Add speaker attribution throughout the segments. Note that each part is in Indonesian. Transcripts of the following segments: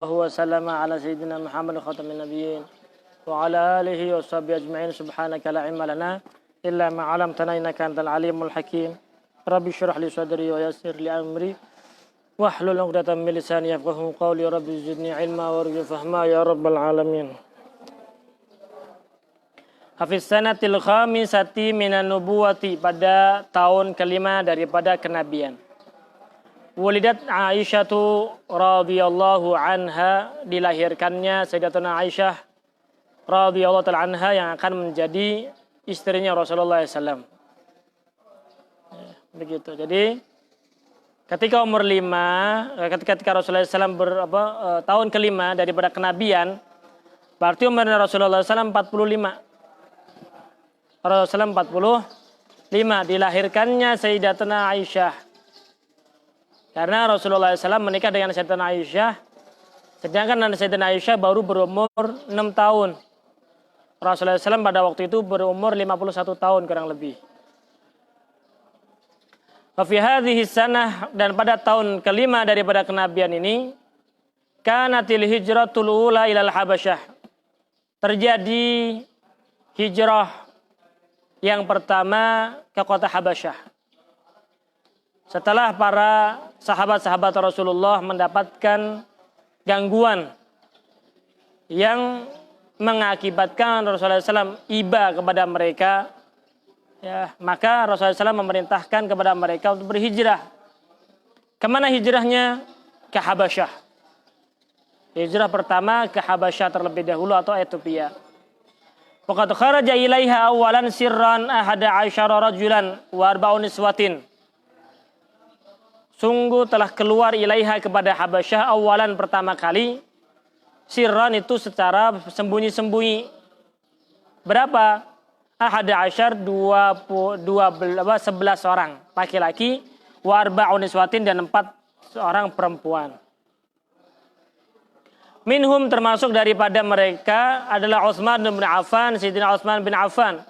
Speaker 1: وسلم على سيدنا محمد خاتم النبيين وعلى آله وصحبه أجمعين. سبحانك لا علم لنا إلا ما علمتنا إنك أنت العليم الحكيم. رب اشرح لي صدري ويسر لي أمري واحلل عقدة من لساني يفقهوا قولي. رب زدني علما وارزقني فهما يا رب العالمين. Hafiz sanatil khamisati minan nubuwati, pada tahun kelima daripada kenabian. Wulidat Aisyatu radhiyallahu anha, dilahirkannya Sayyidatuna Aisyah radhiyallahu ta'ala anha yang akan menjadi istrinya Rasulullah SAW. Begitu. Jadi ketika umur 5, ketika Rasulullah SAW tahun kelima daripada kenabian, berarti umurnya Rasulullah SAW 45. Rasulullah 45, dilahirkannya Sayyidatuna Aisyah. Karena Rasulullah SAW menikah dengan Sayyidatuna Aisyah, sedangkan Sayyidatuna Aisyah baru berumur 6 tahun. Rasulullah SAW pada waktu itu berumur 51 tahun kurang lebih. Wa fi hadhihi sanah, dan pada tahun kelima daripada kenabian ini, kanatil hijratul ula ilal Habasyah, terjadi hijrah yang pertama ke kota Habasyah. Setelah para sahabat-sahabat Rasulullah mendapatkan gangguan yang mengakibatkan Rasulullah SAW iba kepada mereka, ya, maka Rasulullah SAW memerintahkan kepada mereka untuk berhijrah. Kemana hijrahnya? Ke Habasyah. Hijrah pertama ke Habasyah terlebih dahulu, atau Ethiopia. Faqad kharaja ilaiha awalan sirran 11 rajulan wa 4 niswatin. Sungguh telah keluar ilaiha kepada Habasyah awalan pertama kali. Sirran itu secara sembunyi-sembunyi. Berapa? 11 orang laki-laki, wa 4 niswatin, dan 4 orang perempuan. Minhum, termasuk daripada mereka adalah Utsman bin Affan, Sayyidina Utsman bin Affan.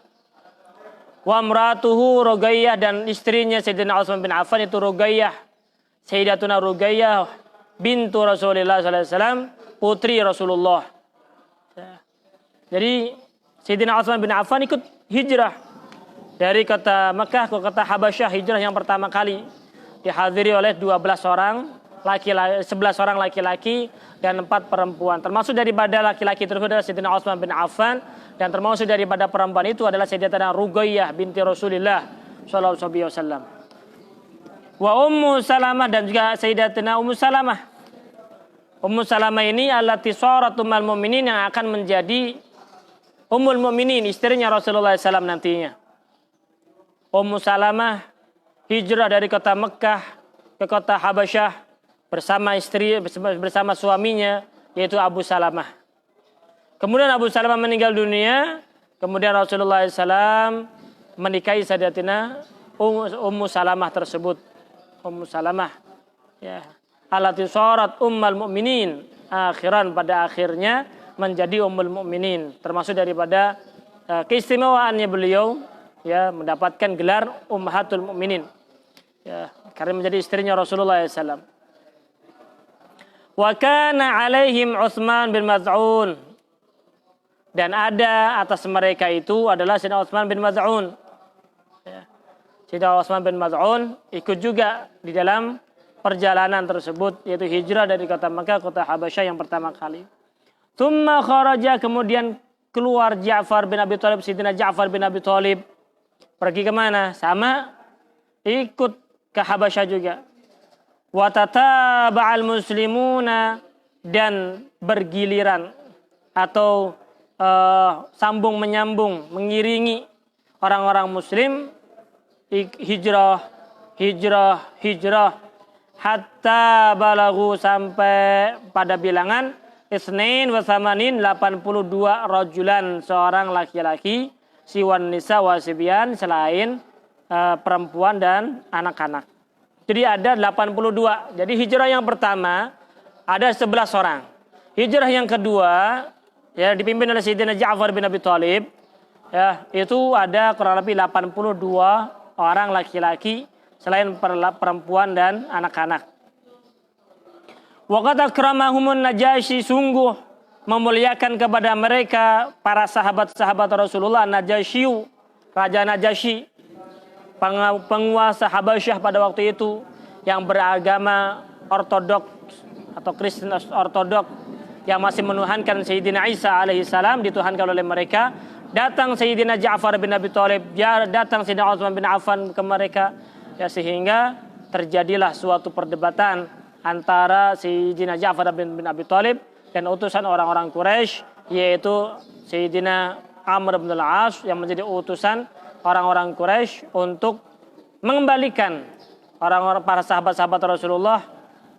Speaker 1: Wa imratuhu Ruqayyah, dan istrinya Sayyidina Utsman bin Affan itu Ruqayyah. Sayyidatuna Ruqayyah bintu Rasulullah sallallahu alaihi wasallam, putri Rasulullah. Jadi Sayyidina Utsman bin Affan ikut hijrah dari kota Mekah ke kota Habasyah, hijrah yang pertama kali. Dihadiri oleh 11 orang laki-laki, 11 orang laki-laki dan 4 perempuan. Termasuk daripada laki-laki tersebut adalah Sayyidina Utsman bin Affan, dan termasuk daripada perempuan itu adalah Sayyidatuna Ruqayyah binti Rasulullah sallallahu alaihi wasallam. Wa Ummu Salamah, dan juga Sayyidatuna Ummu Salamah. Ummu Salamah ini allati sarat ummul mukminin, yang akan menjadi Ummul Mukminin, istrinya Rasulullah SAW nantinya. Ummu Salamah hijrah dari kota Mekah ke kota Habasyah bersama suaminya, yaitu Abu Salamah. Kemudian Abu Salamah meninggal dunia, kemudian Rasulullah SAW menikahi Sayyidatina Ummu Salamah tersebut. Ummu Salamah, ya, allati sarat ummul mukminin, akhiran, pada akhirnya menjadi Ummul Mukminin. Termasuk daripada keistimewaannya beliau, ya, mendapatkan gelar Ummahatul Mukminin, ya, karena menjadi istrinya Rasulullah SAW. Wa kana alaihim Utsman bin Maz'un, dan ada atas mereka itu adalah Sayyidina Utsman bin Maz'un. Ya. Sayyidina Utsman bin Maz'un ikut juga di dalam perjalanan tersebut, yaitu hijrah dari kota Mekah ke kota Habasyah yang pertama kali. Tsumma kharaja, kemudian keluar Ja'far bin Abi Thalib, Sayyidina Ja'far bin Abi Thalib. Pergi kemana? Sama, ikut ke Habasyah juga. Wa tataba'al muslimuna, dan bergiliran atau sambung menyambung, mengiringi orang-orang muslim hijrah hatta balagu, sampai pada bilangan isnain wa tsamanin, 82 rajulan, seorang laki-laki, siwan nisa wa sibyan, selain perempuan dan anak-anak. Jadi ada 82. Jadi hijrah yang pertama ada 11 orang. Hijrah yang kedua, ya, dipimpin oleh Sayyidina Ja'far bin Abi Thalib, ya, itu ada kurang lebih 82 orang laki-laki selain perempuan dan anak-anak. Wa qad akramahumun Najasyi, sungguh memuliakan kepada mereka para sahabat-sahabat Rasulullah Najasyi, Raja Najasyi, penguasa Habasyah pada waktu itu yang beragama ortodoks atau Kristen ortodoks yang masih menuhankan Sayyidina Isa alaihissalam, dituhankan oleh mereka. Datang Sayyidina Ja'far bin Abi Thalib, datang Sayyidina Utsman bin Affan ke mereka, ya, sehingga terjadilah suatu perdebatan antara Sayyidina Ja'far bin Abi Thalib dan utusan orang-orang Quraisy, yaitu Sayyidina Amr bin al-As yang menjadi utusan orang-orang Quraisy untuk mengembalikan orang-orang para sahabat-sahabat Rasulullah,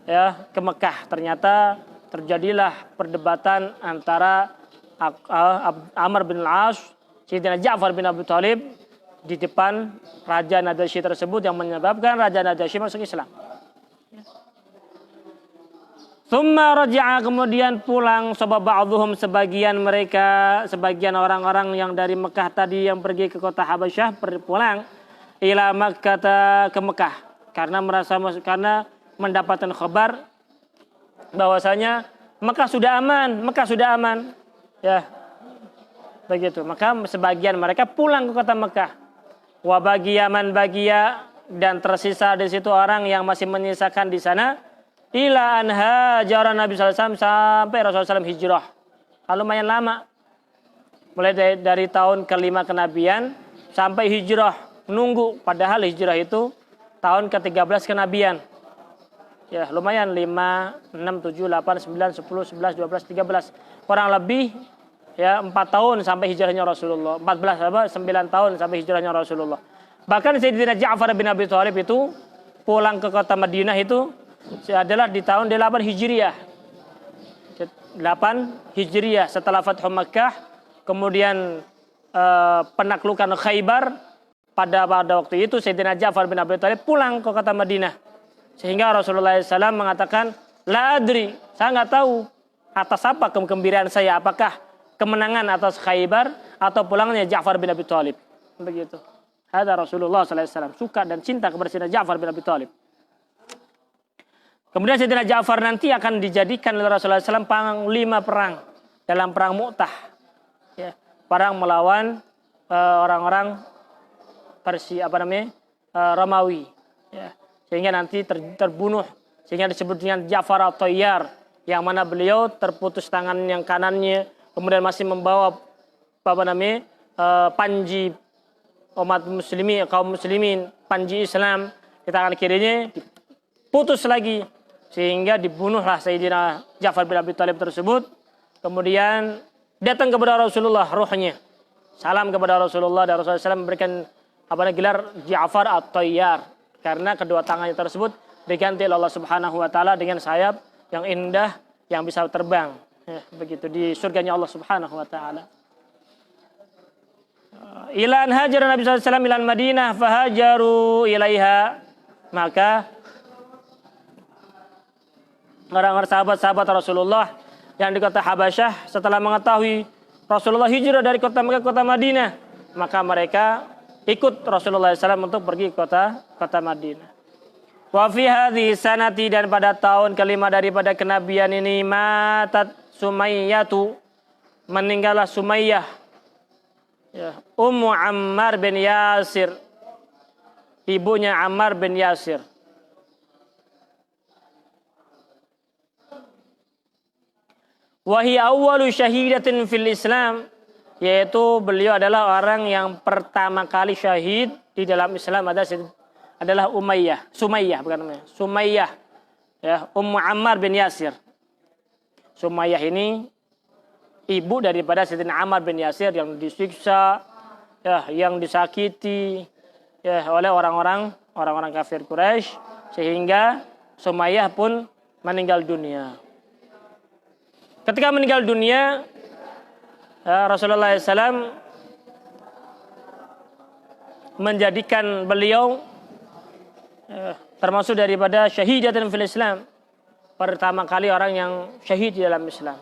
Speaker 1: ya, ke Mekah. Ternyata terjadilah perdebatan antara Amr bin al-As, Sayyidina Ja'far bin Abi Thalib di depan Raja Najasyi tersebut, yang menyebabkan Raja Najasyi masuk Islam. Tsumma raja'a, kemudian pulang, sapa ba'dhum, sebagian mereka, sebagian orang-orang yang dari Mekah tadi yang pergi ke kota Habasyah, pulang ila Makkah, ke Mekah, karena mendapatkan kabar bahwasanya Mekah sudah aman, ya, begitu. Maka sebagian mereka pulang ke kota Mekah. Wa bagiya man bagiya, dan tersisa di situ orang yang masih menyisakan di sana. Ila an hajara Nabi sallallahu alaihi wasallam, sampai Rasulullah SAW hijrah. Lumayan lama. Mulai dari tahun ke-5 kenabian sampai hijrah, menunggu, padahal hijrah itu tahun ke-13 kenabian. Ya, lumayan 5, 6, 7, 8, 9, 10, 11, 12, 13. Kurang lebih, ya, 4 tahun sampai hijrahnya Rasulullah. 9 tahun sampai hijrahnya Rasulullah. Bahkan Sayyidina Ja'far bin Abi Thalib itu pulang ke kota Madinah itu adalah di tahun 8 Hijriah. 8 Hijriah setelah Fathu Makkah, kemudian penaklukan Khaybar. Pada waktu itu Sayyidina Ja'far bin Abi Thalib pulang ke kota Madinah. Sehingga Rasulullah SAW mengatakan, la adri, saya nggak tahu atas apa kegembiraan saya, apakah kemenangan atas Khaybar atau pulangnya Ja'far bin Abi Thalib. Begitu. Ada Rasulullah SAW suka dan cinta kepada Sayyidina Ja'far bin Abi Thalib. Kemudian Sayyidina Ja'far nanti akan dijadikan oleh Rasulullah SAW panglima perang dalam perang Mu'tah, ya, perang melawan orang-orang Persia, Romawi, ya. Sehingga nanti terbunuh, sehingga disebut dengan Ja'far at-Tayyar, yang mana beliau terputus tangan yang kanannya, kemudian masih membawa panji umat muslimin, kaum muslimin, panji Islam di tangan kirinya, diputus lagi, sehingga dibunuhlah Sayyidina Ja'far bin Abi Thalib tersebut. Kemudian datang kepada Rasulullah ruhnya, salam kepada Rasulullah, dan Rasulullah SAW memberikan gelar Ja'far at-Tayyar, karena kedua tangannya tersebut diganti oleh Allah Subhanahu wa taala dengan sayap yang indah yang bisa terbang, ya, begitu di surganya Allah Subhanahu wa taala. Ilan hajar Nabi sallallahu alaihi wasallam ilan Madinah fahajaru ilaiha, maka orang-orang sahabat-sahabat Rasulullah yang di kota Habasyah setelah mengetahui Rasulullah hijrah dari kota Mekah ke kota Madinah, maka mereka ikut Rasulullah SAW untuk pergi ke kota Madinah. Wa fi hadhihi sanati, dan pada tahun ke-5 daripada kenabian ini, matat Sumayyatu, meninggallah Sumayyah, ya, Ummu Ammar bin Yasir, ibunya Ammar bin Yasir. Wa hiya awwalu syahidatin fil Islam, yaitu beliau adalah orang yang pertama kali syahid di dalam Islam adalah Sumayyah, ya, Ummu Ammar bin Yasir. Sumayyah ini ibu daripada Sayyidina Ammar bin Yasir yang disiksa, ya, yang disakiti, ya, oleh orang-orang kafir Quraisy, sehingga Sumayyah pun meninggal dunia. Ketika meninggal dunia, Rasulullah SAW menjadikan beliau termasuk daripada syahidatan fil Islam, pertama kali orang yang syahid di dalam Islam,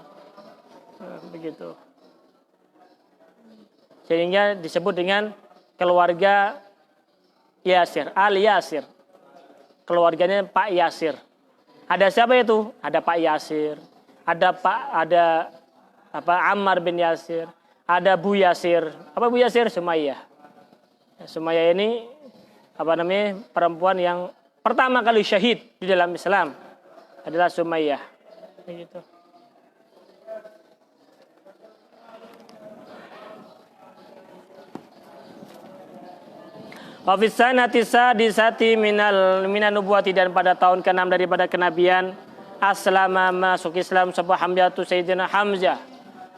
Speaker 1: begitu. Sehingga disebut dengan keluarga Yasir, Ali Yasir, keluarganya Pak Yasir. Ada siapa itu? Ada Pak Yasir, ada Ammar bin Yasir, ada Bu Yasir. Apa Bu Yasir? Sumayyah. Sumayyah ini perempuan yang pertama kali syahid di dalam Islam adalah Sumayyah. Begitu. Wafisanati sadisati minan nubuwati, dan pada tahun ke-6 daripada kenabian aslama masuk Islam sebuah Hamzatu Sayyidina Hamzah.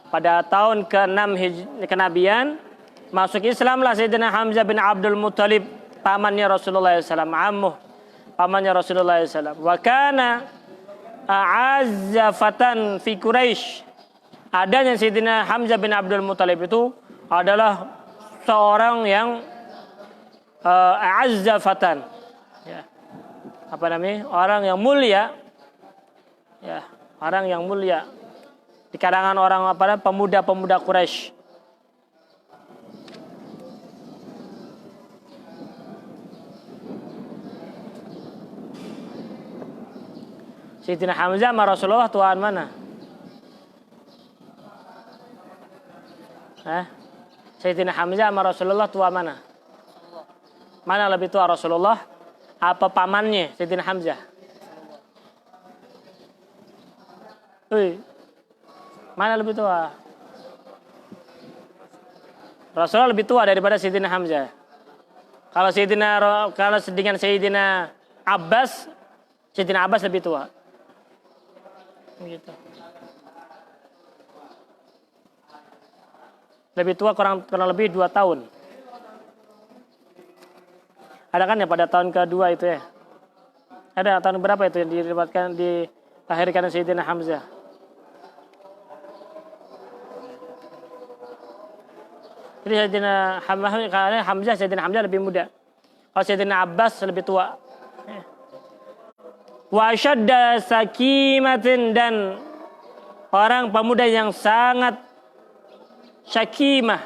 Speaker 1: Pada tahun ke-6 kenabian masuk Islamlah Sayyidina Hamzah bin Abdul Muttalib, pamannya Rasulullah SAW, ammuh, pamannya Rasulullah SAW. Wa kana a'azzafatan fi Quraisy. Adanya Sayyidina Hamzah bin Abdul Muttalib itu adalah seorang yang a'azzafatan, ya, orang yang mulia, ya, orang yang mulia di kalangan orang pemuda-pemuda Quraisy. Sayyidina Hamzah sama Rasulullah tuaan mana? Sayyidina Hamzah sama Rasulullah tua mana? Mana lebih tua, Rasulullah apa pamannya Sayyidina Hamzah? Mana lebih tua? Rasulullah lebih tua daripada Sayyidina Hamzah. Kalau dengan Sayyidina Abbas, Sayyidina Abbas lebih tua. Begitu. Lebih tua kurang lebih 2 tahun. Ada kan ya pada tahun kedua itu ya? Ada tahun berapa itu yang dilahirkan Sayyidina Hamzah? Jadi Sayyidina Hamzah lebih muda. Kalau Sayyidina Abbas lebih tua. Wa syadda sakimatin, dan orang pemuda yang sangat syakimah.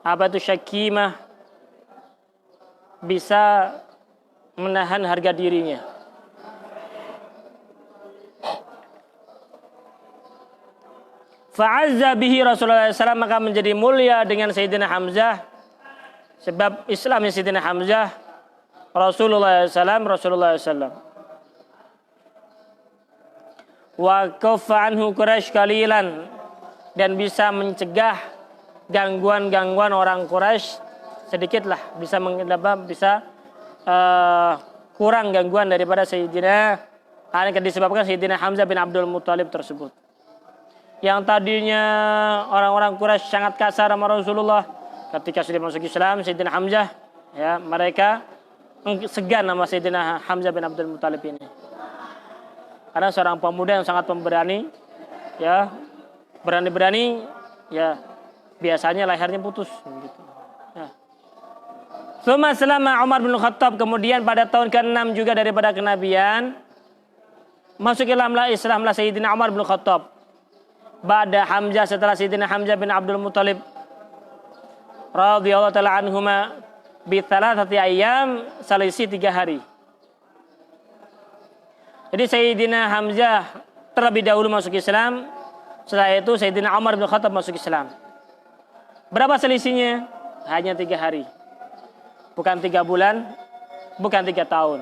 Speaker 1: Apa itu syakimah? Bisa menahan harga dirinya. Fa'azza bihi Rasulullah SAW, maka menjadi mulia dengan Sayyidina Hamzah. Sebab Islam Sayyidina Hamzah Rasulullah SAW. Wa kaffa anhu Quraisy qalilan, dan bisa mencegah gangguan-gangguan orang Quraisy sedikitlah, bisa kurang gangguan daripada Sayyidina, disebabkan Sayyidina Hamzah bin Abdul Muttalib tersebut. Yang tadinya orang-orang Quraisy sangat kasar sama Rasulullah, ketika sudah masuk Islam Sayyidina Hamzah, ya, mereka segan sama Sayyidina Hamzah bin Abdul Muttalib ini. Karena seorang pemuda yang sangat pemberani, ya, berani-berani, ya, biasanya lehernya putus gitu. Tsumma selama Umar bin Khattab, kemudian pada tahun ke-6 juga daripada kenabian masuk Islamlah Sayyidina Umar bin Khattab. Ba'da Hamzah, setelah Sayyidina Hamzah bin Abdul Muttalib radhiyallahu ta'ala anhuma bi thalathati ayyam, selisih 3 hari. Jadi Sayyidina Hamzah terlebih dahulu masuk Islam, setelah itu Sayyidina Umar bin Khattab masuk Islam. Berapa selisihnya? Hanya 3 hari. Bukan 3 bulan, bukan 3 tahun.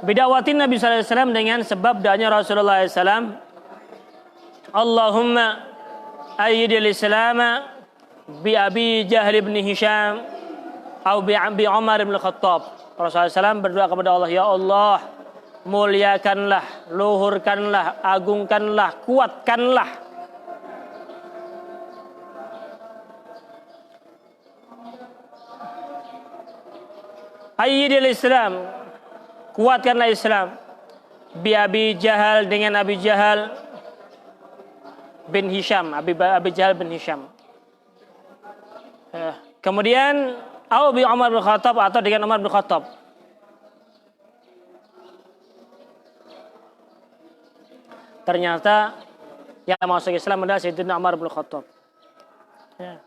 Speaker 1: Bidawatin Nabi sallallahu alaihi wasallam, dengan sebab doanya Rasulullah SAW, Allahumma ayyidil Islam bi Abi Jahl bin Hisham atau bi Umar bin Khattab. Rasulullah SAW berdoa kepada Allah, ya Allah, muliakanlah, luhurkanlah, agungkanlah, kuatkanlah ayyidil Islam, kuatkanlah Islam, bi Abi Jahal, dengan Abi Jahal, bin Hisham, Abi Jahal bin Hisham. Kemudian au bi Umar bin Khattab, atau dengan Umar bin Khattab. Ternyata yang masuk Islam adalah Sayyidina Umar bin Khattab. Ya.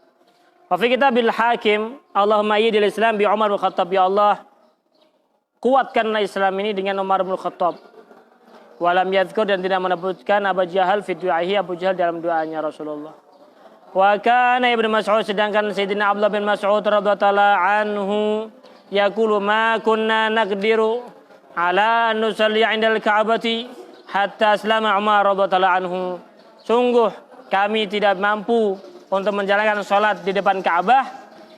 Speaker 1: Wa fi kitabil Hakim, Allahumma ayyidil Islam bi Umar bin Khattab, ya Allah, kuatkanlah Islam ini dengan Umar bin Khattab. Walam yadhkur, dan tidak menyebutkan Abu Jahal fi du'ahi, Abu Jahal dalam doanya Rasulullah. Wa kana Ibnu Mas'ud, sedangkan Sayyidina Abdullah bin Mas'ud radhiyallahu ta'ala anhu yaqulu ma kunna naqdiru ala an nusalli 'indal Ka'bati hatta aslama Umar radhiyallahu ta'ala anhu. Sungguh kami tidak mampu untuk menjalankan salat di depan Ka'bah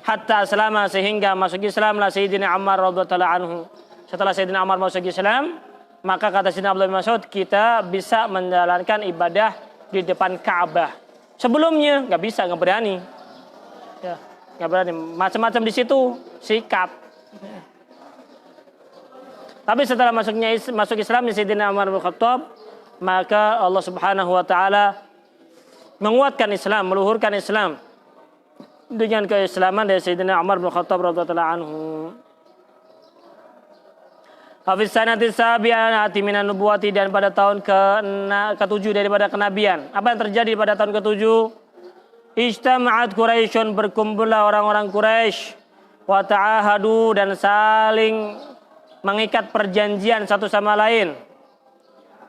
Speaker 1: hatta aslama, sehingga masuk Islamlah Sayyidina Umar radhiyallahu ta'ala anhu. Setelah Sayyidina Umar masuk Islam, maka kata Sayyidina Abdullah bin Mas'ud, kita bisa menjalankan ibadah di depan Ka'bah. Sebelumnya nggak bisa, nggak berani, ya, nggak berani, macam-macam di situ sikap. Tapi setelah masuk Islam Sayyidina Umar bin Khattab, maka Allah Subhanahu Wa Taala menguatkan Islam, meluhurkan Islam dengan keislaman dari Sayyidina Umar bin Khattab radhiyallahu anhu. Hafiz sanati sabi'ati minan nubuwati, dan pada tahun ke-7 daripada kenabian. Apa yang terjadi pada tahun ke-7? Ijtama'at Quraisyun, berkumpullah orang-orang Quraisy, wa ta'ahadu, dan saling mengikat perjanjian satu sama lain,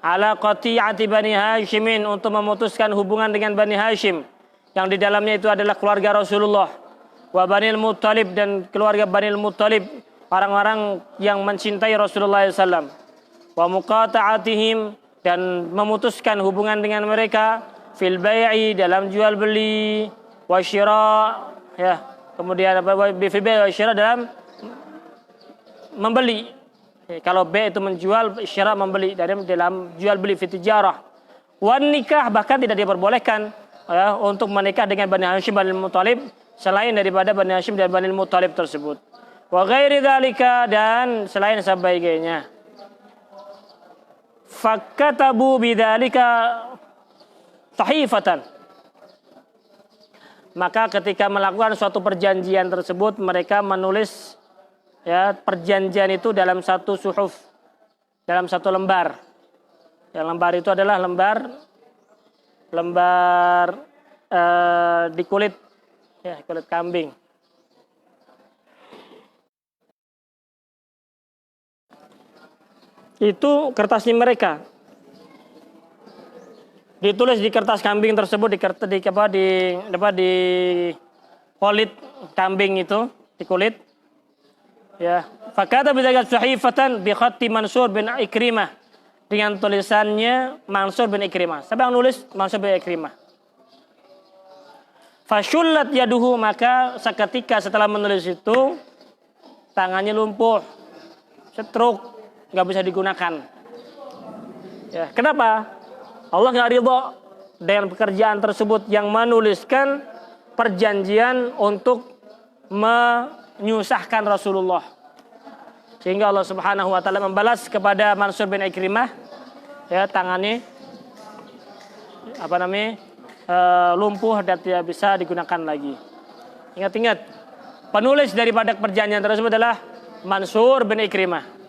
Speaker 1: ala qati'ati Bani Hashimin, untuk memutuskan hubungan dengan Bani Hashim, yang di dalamnya itu adalah keluarga Rasulullah, wa Banil Muttalib, dan keluarga Banil Muttalib, orang-orang yang mencintai Rasulullah SAW. Wa muqata'atihim, dan memutuskan hubungan dengan mereka, fil bai'i, dalam jual beli, wa syira, ya, kemudian fil bai'i wa syira, dalam membeli. Kalau bai' itu menjual, syira membeli, dalam jual beli, fi tijarah. Wan nikah, bahkan tidak diperbolehkan, ya, untuk menikah dengan Bani Hashim Bani Muttalib selain daripada Bani Hashim dan Bani Muttalib tersebut. Wa ghairi dzalika, dan selain sebagainya. Fakatabu bidzalika sahifatan, maka ketika melakukan suatu perjanjian tersebut, mereka menulis, ya, perjanjian itu dalam satu suhuf, dalam satu lembar. Yang lembar itu adalah lembar di kulit, ya, kulit kambing. Itu kertasnya mereka, ditulis di kertas kambing tersebut, di kulit kambing itu, di kulit, ya. Fakata bidzalika sahifatan bi khatti Mansur bin Ikrimah, dengan tulisannya Mansur bin Ikrimah. Siapa yang nulis? Mansur bin Ikrimah. Fashullat yaduhu, maka seketika setelah menulis itu tangannya lumpuh, stroke, nggak bisa digunakan. Ya, kenapa? Allah nggak ridho dengan pekerjaan tersebut, yang menuliskan perjanjian untuk menyusahkan Rasulullah. Sehingga Allah Subhanahu Wa Taala membalas kepada Mansur bin Ikrimah, ya, tangannya lumpuh dan tidak bisa digunakan lagi. Ingat-ingat, penulis daripada perjanjian tersebut adalah Mansur bin Ikrimah.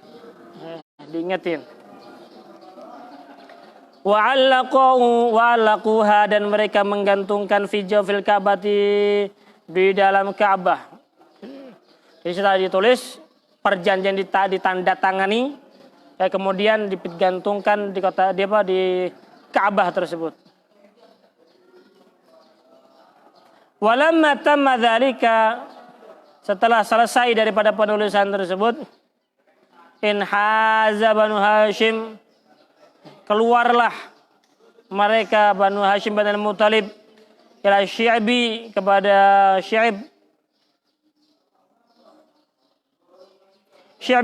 Speaker 1: Diingetin. Wa'allaquha, dan mereka menggantungkan fi jawfil Ka'bati, di dalam Ka'bah. Jadi setelah ditulis perjanjian ditandatangani, ya, kemudian digantungkan di Ka'bah tersebut. Walamma tamma dzalika, setelah selesai daripada penulisan tersebut, inhaza Banu Hashim, keluarlah mereka Banu Hashim Bani Muttalib, ila Syi'bi, kepada Syi'bi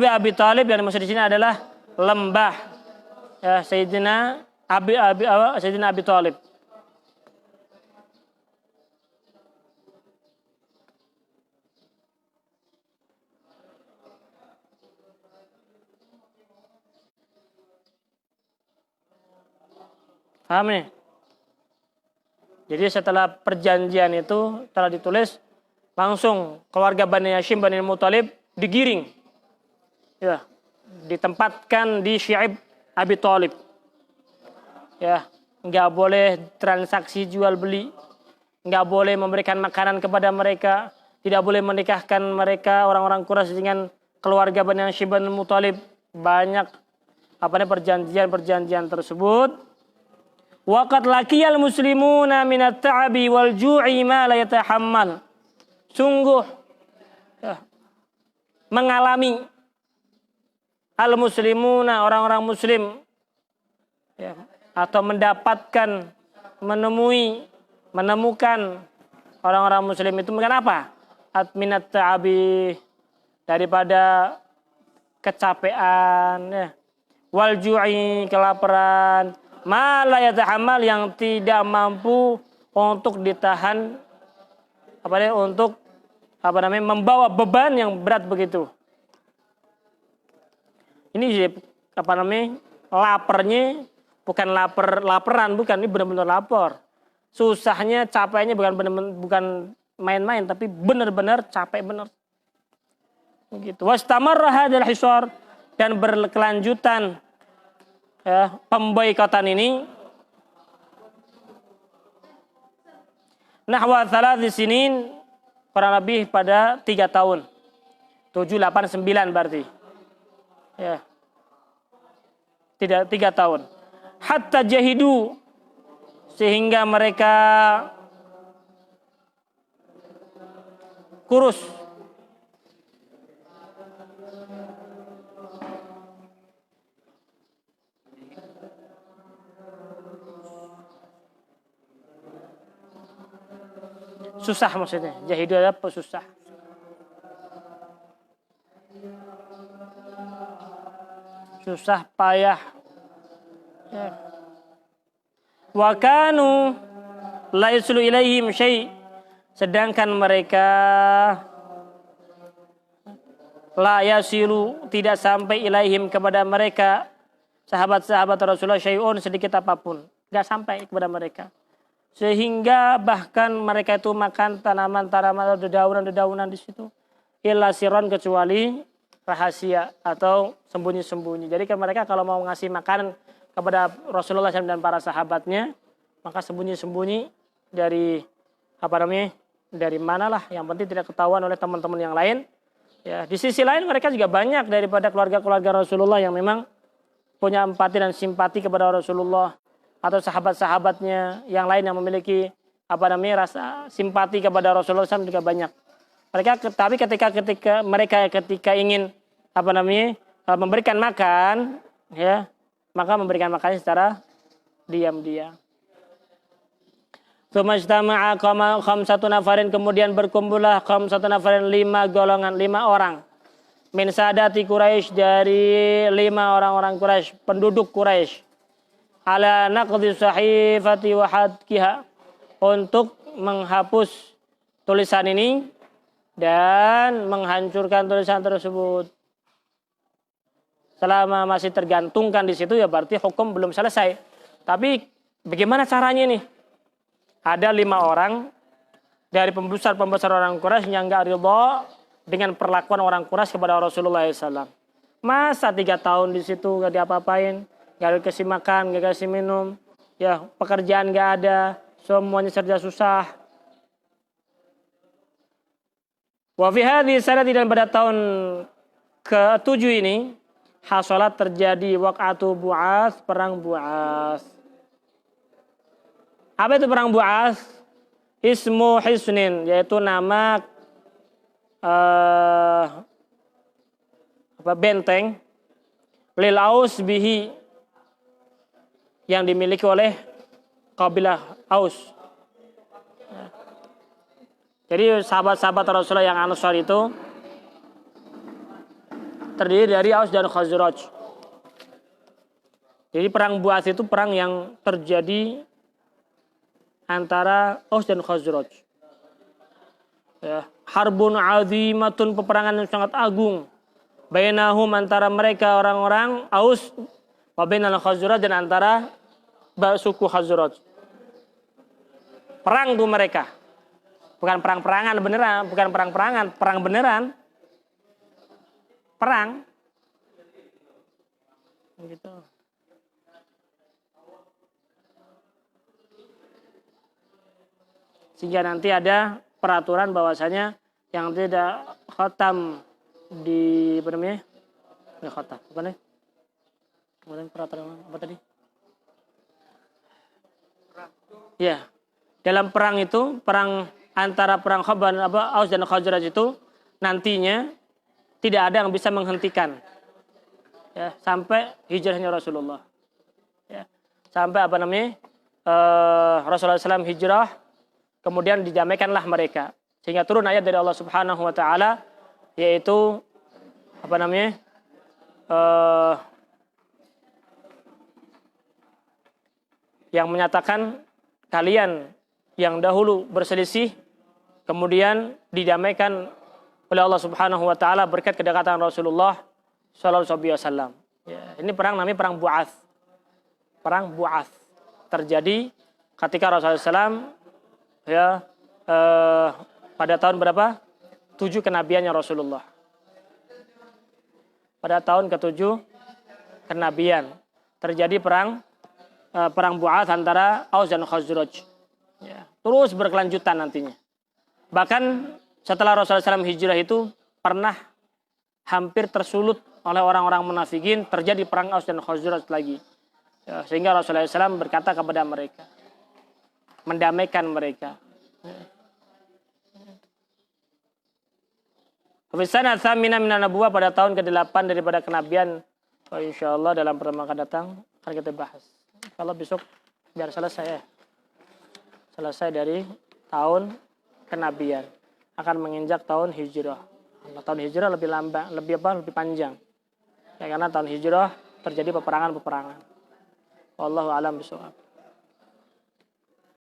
Speaker 1: Abi Talib, yang maksud di sini adalah lembah, ya, Sayyidina Abi Talib. Paham nih? Jadi setelah perjanjian itu telah ditulis, langsung keluarga Bani Hashim, Bani Muthalib digiring. Ya, ditempatkan di Syi'ib Abi Thalib. Ya, nggak boleh transaksi jual beli, nggak boleh memberikan makanan kepada mereka, tidak boleh menikahkan mereka orang-orang Quraisy dengan keluarga Bani Hashim, Bani Muthalib. Banyak perjanjian-perjanjian tersebut. Waqad laqiyal muslimuna minat ta'abi wal ju'i ma la yatahammal. Sungguh ya, mengalami al muslimuna orang-orang muslim ya, atau mendapatkan menemukan orang-orang muslim itu kenapa? Minat ta'abi, daripada kecapean ya. Wal ju'i, kelaparan, ma la yatahammal, yang tidak mampu untuk ditahan untuk membawa beban yang berat begitu. Ini laparnya bukan laparan, bukan, ini benar-benar lapar. Susahnya, capeknya bukan main-main, tapi benar-benar capek benar. Begitu. Wastamarra hadzal hisar, dan berkelanjutan ya, pemboikotan ini nahwa thalath sinin, kurang lebih pada 3 tahun. 7, 8, 9 berarti. Ya. Tidak 3 tahun. Hatta jahidu, sehingga mereka kurus. Susah maksudnya. Jahidu adalah susah. Susah, payah. Ya. Wa kanu la yuslu ilaihim syai', sedangkan mereka la yasilu, tidak sampai ilaihim, kepada mereka sahabat-sahabat Rasulullah, syai'un, sedikit apapun, enggak sampai kepada mereka. Sehingga bahkan mereka itu makan tanaman-tanaman atau dedaunan-dedaunan di situ. Illa sirron, kecuali rahasia atau sembunyi-sembunyi. Jadi kan mereka kalau mau ngasih makanan kepada Rasulullah SAW dan para sahabatnya, maka sembunyi-sembunyi dari dari manalah, yang penting tidak ketahuan oleh teman-teman yang lain. Ya, di sisi lain mereka juga banyak daripada keluarga-keluarga Rasulullah yang memang punya empati dan simpati kepada Rasulullah, atau sahabat-sahabatnya yang lain yang memiliki rasa simpati kepada Rasulullah SAW juga banyak. Tapi ketika mereka ingin memberikan makan, ya, maka memberikan makan secara diam-diam. Tsumajtama'a khamsatu nafarin, kemudian berkumpullah khamsatu nafarin, 5 golongan, 5 orang. Min sadati Quraisy, dari 5 orang-orang Quraisy, penduduk Quraisy. Ala naqdi sahifati wa hadkiha, untuk menghapus tulisan ini dan menghancurkan tulisan tersebut. Selama masih tergantungkan di situ, ya berarti hukum belum selesai. Tapi bagaimana caranya nih? Ada 5 orang dari pembesar-pembesar orang Quraisy yang enggak ridha dengan perlakuan orang Quraisy kepada Rasulullah SAW. Masa 3 tahun di situ enggak diapa-apain, enggak dikasih makan, enggak dikasih minum, ya pekerjaan enggak ada, semuanya serba susah. Wa fi hadhihi sanati, dan pada tahun ke-7 ini, hasolat, terjadi waq'atu Bu'ats, perang Bu'ats. Apa itu perang Bu'ats? Ismu Hisnin, yaitu nama benteng lil Aus bihi, yang dimiliki oleh kabilah Aus. Jadi sahabat-sahabat Rasulullah yang Ansar itu terdiri dari Aus dan Khazraj. Jadi perang Bu'ats itu perang yang terjadi antara Aus dan Khazraj. Ya, harbun azimatun, peperangan yang sangat agung. Bainahum, antara mereka orang-orang Aus, wa bainal Khazraj, dan antara suku Khazraj. Perang tuh mereka. Bukan perang-perangan beneran, bukan perang-perangan, perang beneran. Perang. Gitu. Sehingga nanti ada peraturan bahwasanya yang tidak khatam di apa namanya? Enggak khatam, apa nih? Kemudian peraturan apa tadi? Ya. Dalam perang itu, perang antara perang Aus dan Khazraj itu nantinya tidak ada yang bisa menghentikan. Ya, sampai hijrahnya Rasulullah. Ya. Sampai apa namanya? Rasulullah SAW hijrah, kemudian didamaikanlah mereka. Sehingga turun ayat dari Allah Subhanahu wa taala yaitu apa namanya? Yang menyatakan kalian yang dahulu berselisih kemudian didamaikan oleh Allah Subhanahu wa taala berkat kedekatan Rasulullah sallallahu alaihi wasallam. Ya, ini perang namanya perang Bu'ats. Perang Bu'ats terjadi ketika Rasulullah SAW ya pada tahun berapa? 7 kenabiannya Rasulullah. Pada tahun ke-7 kenabian terjadi perang Bu'ats antara Aus dan Khazraj. Ya, terus berkelanjutan nantinya. Bahkan setelah Rasulullah SAW hijrah itu pernah hampir tersulut oleh orang-orang munafikin, terjadi perang Aus dan Khazraj lagi. Ya, sehingga Rasulullah SAW berkata kepada mereka, mendamaikan mereka. Hafizana tsamina minan nabuwah pada tahun ke-8 daripada kenabian. Insyaallah dalam pertemuan akan datang akan kita bahas. Kalau besok biar selesai ya. Selesai dari tahun kenabian. Akan menginjak tahun hijrah. Nah, tahun hijrah lebih lambat, lebih panjang. Ya, karena tahun hijrah terjadi peperangan-peperangan. Wallahu a'lam bishawab.